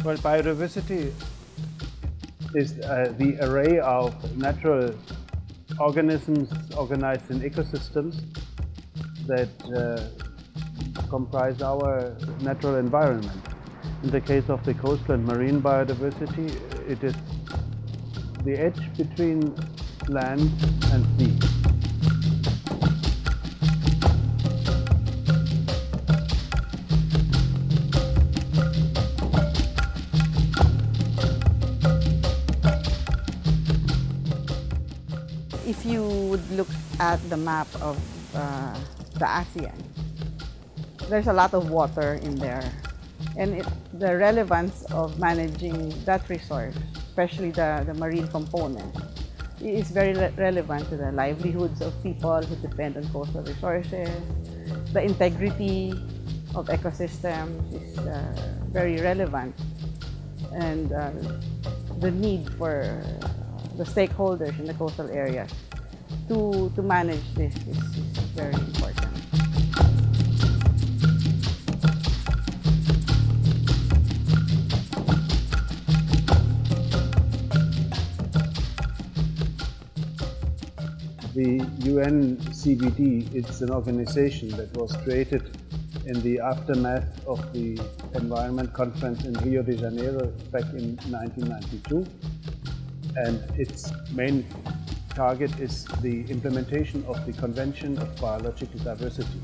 Well, biodiversity is the array of natural organisms organized in ecosystems that comprise our natural environment. In the case of the coastal and marine biodiversity, it is the edge between land and sea. If you would look at the map of the ASEAN, there's a lot of water in there. And the relevance of managing that resource, especially the marine component, is very relevant to the livelihoods of people who depend on coastal resources. The integrity of ecosystems is very relevant. And the need for the stakeholders in the coastal areas to manage this is very important. The UN CBD is an organization that was created in the aftermath of the Environment Conference in Rio de Janeiro back in 1992. And its main target is the implementation of the Convention of Biological Diversity.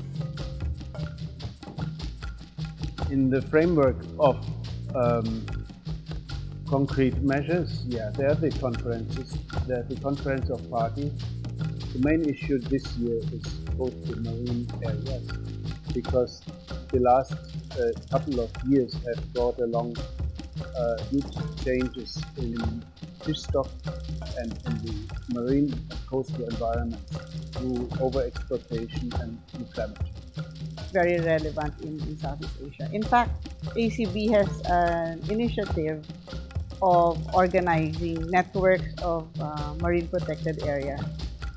In the framework of concrete measures, there are the conferences, there are the Conference of Parties. The main issue this year is coastal marine areas, because the last couple of years have brought along huge changes in fish stock and in the marine and coastal environment through overexploitation and climate change. Very relevant in Southeast Asia. In fact, ACB has an initiative of organizing networks of marine protected areas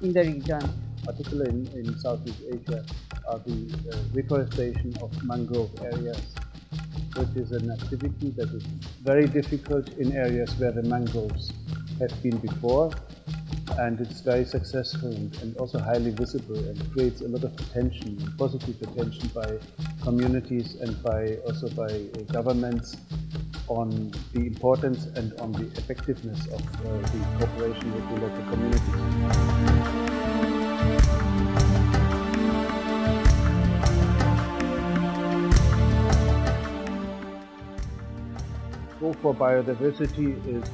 in the region. Particularly in Southeast Asia are the reforestation of mangrove areas, which is an activity that is very difficult in areas where the mangroves have been before, and it's very successful and also highly visible and creates a lot of attention, positive attention by communities and also by governments on the importance and on the effectiveness of the cooperation with the local communities. Go for Biodiversity is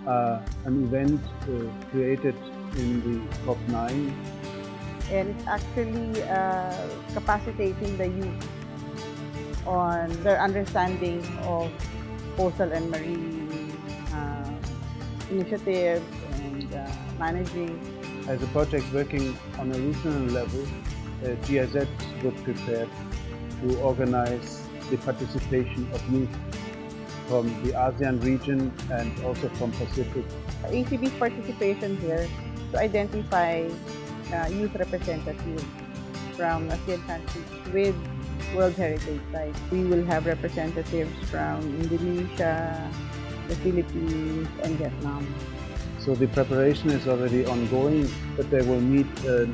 an event created in the COP9. And it's actually capacitating the youth on their understanding of coastal and marine initiatives and managing. As a project working on a regional level, GIZ was prepared to organize the participation of youth from the ASEAN region and also from Pacific. ACB's participation here to identify youth representatives from ASEAN countries with World Heritage Sites. We will have representatives from Indonesia, the Philippines, and Vietnam. So the preparation is already ongoing, but they will meet a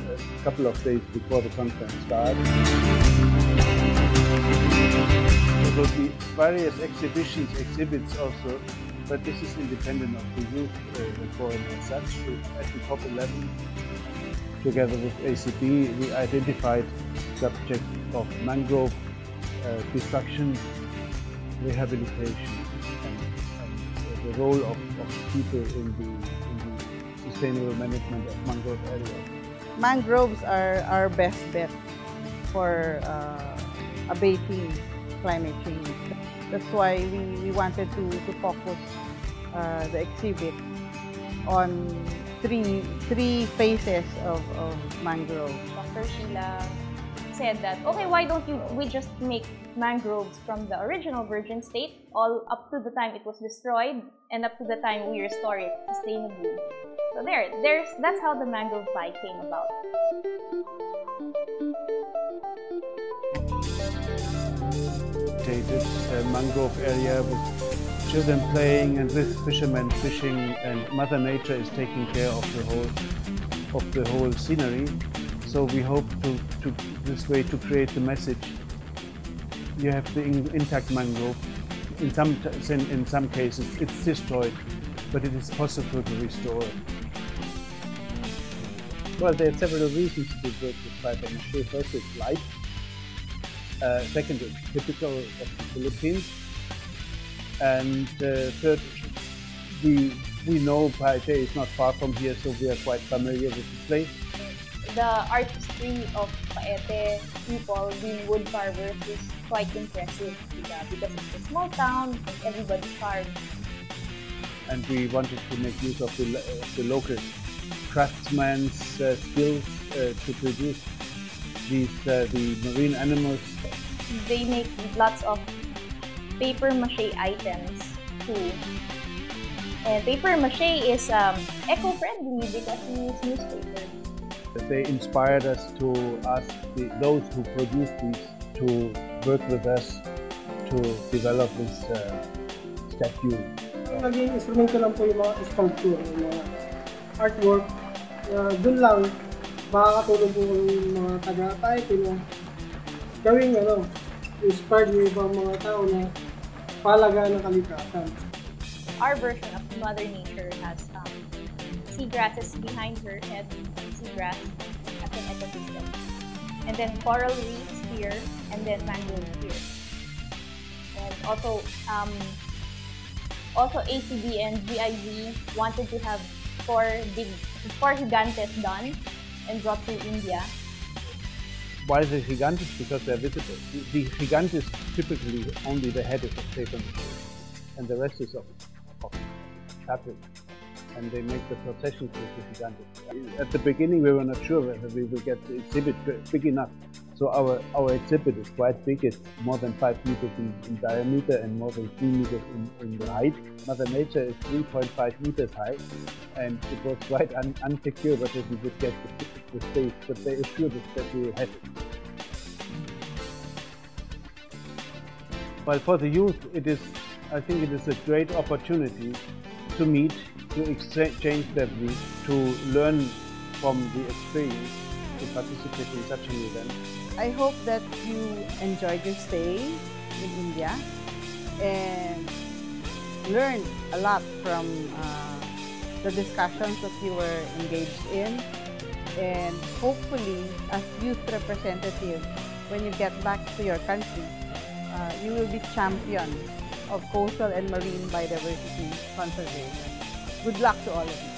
couple of days before the conference starts. There will be various exhibits also, but this is independent of the youth forum as such. At the COP11, together with ACB, we identified subject of mangrove destruction, rehabilitation, and the role of people in the sustainable management of mangrove areas. Mangroves are our best bet for abating climate change. That's why we wanted to focus the exhibit on three phases of mangrove. Dr. Sheila said that, okay, why don't we just make mangroves from the original virgin state all up to the time it was destroyed and up to the time we restore it sustainably. So that's how the mangrove pie came about. vegetated mangrove area with children playing and with fishermen fishing, and Mother Nature is taking care of the whole scenery. So we hope to this way to create the message. You have the intact mangrove. In some cases it's destroyed, but it is possible to restore it. Well, there are several reasons to work with fiber mache. First, it's light. Second, it's typical of the Philippines. And third, we know Mache is not far from here, so we are quite familiar with the place. The artistry of Paete people being wood carvers is quite impressive because it's a small town and everybody carves. And we wanted to make use of the local craftsmen's skills to produce the marine animals. They make lots of paper mache items too. And paper mache is eco-friendly because we use newspaper. They inspired us to ask those who produce these to work with us to develop this statue. Naging instrumento lang po yung mga sculpture, yung mga artwork. Doon lang makakatulong po yung mga taga-Paete na gawing inspired yung ibang mga tao na palagaan ng kalikasan. Our version of Mother Nature has seagrasses behind her head, seagrass as an ecosystem, and then coral reefs here, and then mangroves here. And also ACB and GIZ wanted to have four gigantes done and brought to India. Why the gigantes? Because they're visible. The gigantes typically only the head is of paper mache, and the rest is of fabric. And they make the processions with the gigantes. At the beginning, we were not sure whether we will get the exhibit big enough. So our exhibit is quite big. It's more than 5 meters in diameter and more than 3 meters in the height. Mother Nature is 3.5 meters high, and it was quite unsecure whether we would get the space, but they assured us that we will have it. Well, for the youth, I think it is a great opportunity to meet, to exchange their views, to learn from the experience, to participate in such an event. I hope that you enjoyed your stay in India and learned a lot from the discussions that you were engaged in. And hopefully, as youth representative, when you get back to your country, you will be champion of coastal and marine biodiversity conservation. Good luck to all of you.